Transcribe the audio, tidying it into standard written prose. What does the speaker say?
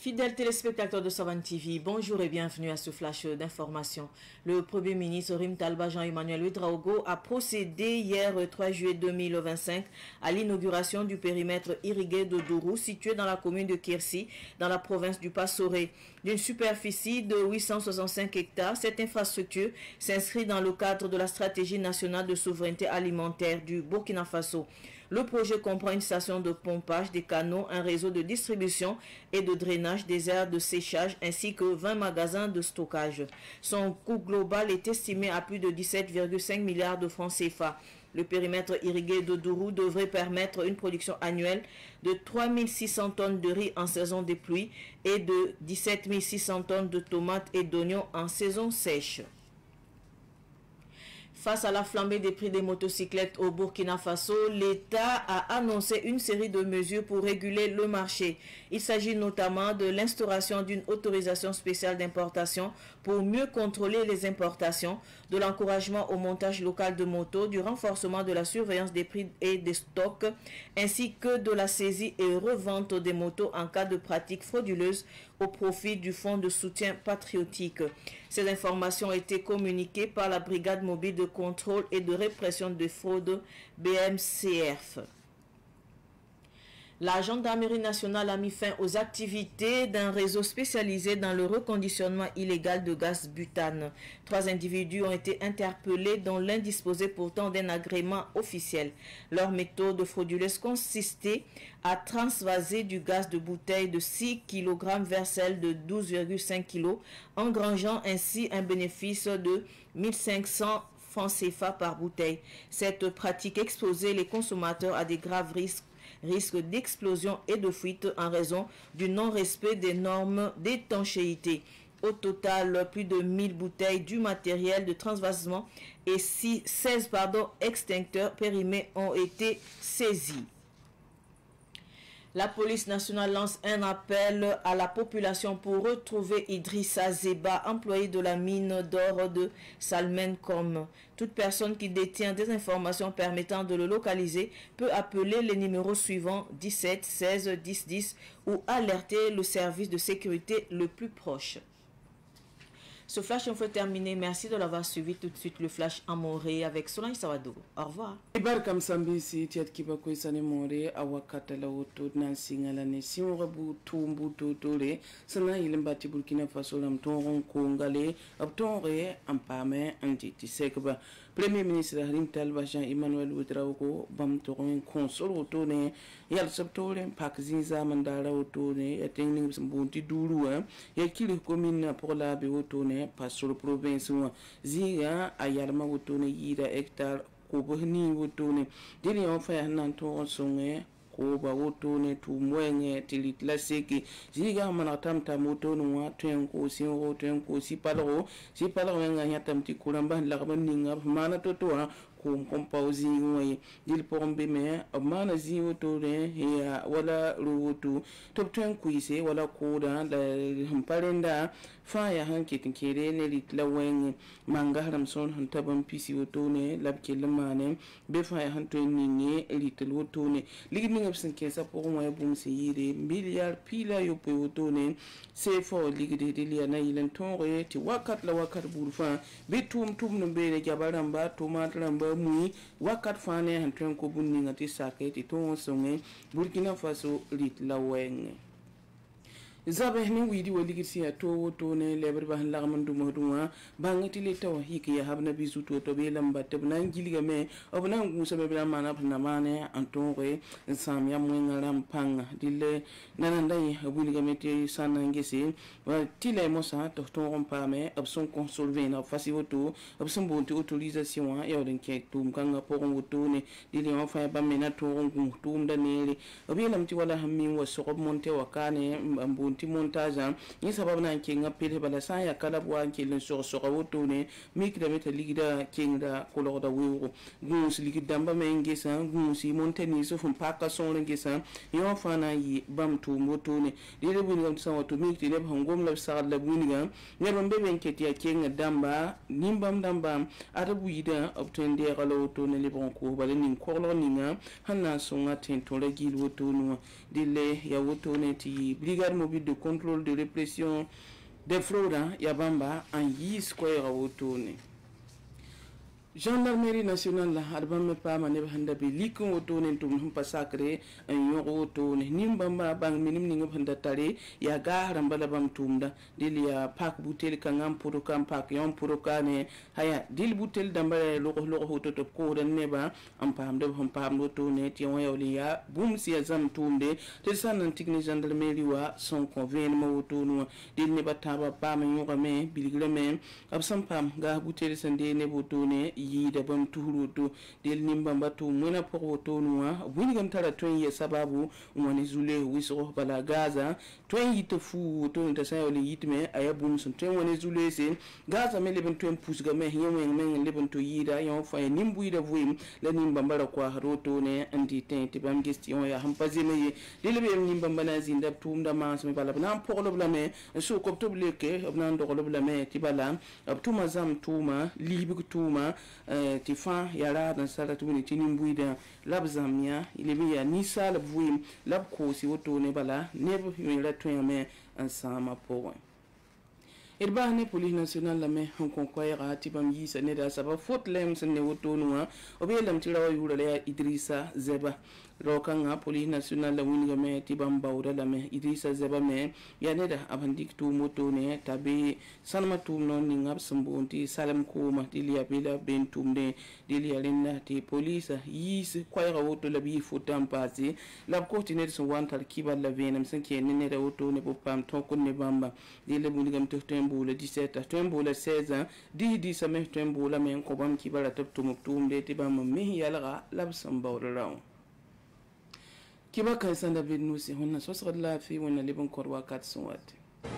Fidèles téléspectateurs de Savan TV, bonjour et bienvenue à ce flash d'information. Le Premier ministre Rim Talba Jean-Emmanuel Ouedraogo a procédé hier 3 juillet 2025 à l'inauguration du périmètre irrigué de Dourou situé dans la commune de Kirsi, dans la province du Passoré. D'une superficie de 865 hectares, cette infrastructure s'inscrit dans le cadre de la stratégie nationale de souveraineté alimentaire du Burkina Faso. Le projet comprend une station de pompage des canaux, un réseau de distribution et de drainage des aires de séchage ainsi que 20 magasins de stockage. Son coût global est estimé à plus de 17,5 milliards de francs CFA. Le périmètre irrigué de Dourou devrait permettre une production annuelle de 3 600 tonnes de riz en saison des pluies et de 17 600 tonnes de tomates et d'oignons en saison sèche. Face à la flambée des prix des motocyclettes au Burkina Faso, l'État a annoncé une série de mesures pour réguler le marché. Il s'agit notamment de l'instauration d'une autorisation spéciale d'importation pour mieux contrôler les importations, de l'encouragement au montage local de motos, du renforcement de la surveillance des prix et des stocks, ainsi que de la saisie et revente des motos en cas de pratiques frauduleuses au profit du Fonds de soutien patriotique. Ces informations ont été communiquées par la Brigade mobile de contrôle et de répression de fraude BMCF. La gendarmerie nationale a mis fin aux activités d'un réseau spécialisé dans le reconditionnement illégal de gaz butane. 3 individus ont été interpellés, dont l'un disposait pourtant d'un agrément officiel. Leur méthode frauduleuse consistait à transvaser du gaz de bouteille de 6 kg vers celle de 12,5 kg, engrangeant ainsi un bénéfice de 1500 francs CFA par bouteille. Cette pratique exposait les consommateurs à des graves risques d'explosion et de fuite en raison du non-respect des normes d'étanchéité. Au total, plus de 1000 bouteilles du matériel de transvasement et 16 extincteurs périmés ont été saisis. La police nationale lance un appel à la population pour retrouver Idrissa Zeba, employé de la mine d'or de Salmen-Com. Toute personne qui détient des informations permettant de le localiser peut appeler les numéros suivants 17 16 10 10 ou alerter le service de sécurité le plus proche. Ce flash info est terminé. Merci de l'avoir suivi. Tout de suite le flash Amoré avec Solange Sawadou. Au revoir. Ibarkam Sambisi tiat kiba sane more awakata la woto nan singala ne simrabu tumbu totore sana ilembati Burkina Faso lam ton kongale abtonre ampame antiti sekba. Premier ministre Rim Talba Jean-Emmanuel Ouedraogo bam toron consol woto ne yal sabtore pak zinza mandala woto ne etengning mbunti dulu ya kili commune pour la be woto ne pas sur le province ziga ayarma woto ne yida hectare ko bohni woto ne dili on fa nan to songe ko ba woto ne tu moenge tilit la seki ziga mana tamta moto no wa twen ko si ro twen ko si palo nga nyatam ti kulamba la ban ninga mana toto ko compausi ngoy dil pombe me mana zi woto ne ya wala ruwoto top twen kuise wala ko da parenda fa ya hanke tinkere ne lit la wen manga haram son taban pisi woto ne labke lamane be fa ya hanto ninge lit woto ne ligni ngapsen kesa pour moi bum se yire milliard pila yo pe woto ne c'est fort ligde de li na yilen tonre ti wakat la wakat burfa be tum no be ne jabaramba tomatramba mui wakat fane hantren ko bunni ngati saketi ton songe Burkina Faso lit la weng zabe ni widi waligisi ya to ne leber ba lagman du moduma bangati le taw hiki ya habna bisu to be lamba tabna ngiliga me obna ngusa be mana na mane antonre sam ya mwenga rampanga dile nanandai abuliga mete sana ngesi wa tile mosa to rompa me abson consolver na fasi woto abson bonti autorisation ya den ke tum kanga poron woto ne dile on fa ba mena to ngu tum danele obilam ti wala hammi wa sorob monte wa kane mbon ti montage ni sababu na kinga pele bala sa ya kala bwa kilin so woto ne mikda meta ligida kinga kolor da wuro gus ligida mba mengesa gusi monteni so fum paka son ngesa yo fana yi bam tu moto ne dire bu ngam sa wato mikti le hangom la sa la buniga ne bambe ben keti ya kinga damba nimbam damba arabu yida obtende gala woto ne le bon ko bale nin kolor ninga hanna so ngaten to la gil woto no dile ya woto ne ti brigade mobile de contrôle de répression des fraudes yabamba en yis koyra wotone gendarmerie nationale la arbame pa mane handa be likon wotone tum pa sacré en yo wotone nimbamba bang minim ningo handa tare ya gara mbala bam tumda dil ya pak butel kangam puro kam pak yon puro kane haya dil butel dambare loko hoto to ko dan neba am pam de hom pam wotone ti on yawli ya bum si azam tumde te sanan tikni gendarmerie wa son convenement wotone dil ne bataba pam yo game bilgreme absam pam ga butel sande ne wotone yida bam tuhuruto del nimbamba to mona poko to nuwa wini gam tara ton ye sababu woni zule wiso bala gaza ton yita fu to nta sayo le yitme ayabum sun ton woni zule se gaza me leben ton pus ga me yemen men leben to yida yon fa nimbu yida vuim la nimbamba ra kwa roto ne andi tente bam gestion ya hampaze me del be nimbamba na zinda tumda mas me bala na poko lo bla me so ko to bleke obna ndo lo bla me tibala abtuma zam tuma libu tuma ti fa yara dan sala tumini tinin buida lab zamia ilebe ya ni sala buim lab ko si woto ne bala ne bu yira toyame ansama po irba ne police nationale la me hon kon koyra ti bam yi sa ne da saba fot lem sen ne woto nuwa obelam ti rawa yura le Idrissa Zeba rokanga police nationale la winga me ti bam bawda la me Idrissa Zeba me ya ne da abandik tu moto ne tabe sanma tu non ni ngab sambonti salam ko ma ti liya bela ben tumde di liya lenna ti police yis koyra woto la bi fotam passé la ko ti ne so wantal kibal la venam sen ke ne da woto ne popam ton ko ne bamba di le bunigam to tembo le 17 tembo le 16 di sa me tembo la men ko bam kibala top tum de ti bam me yalga labsam bawra kiba kan sanda bin nusi honna so so la fi wona libon korwa kat sunwat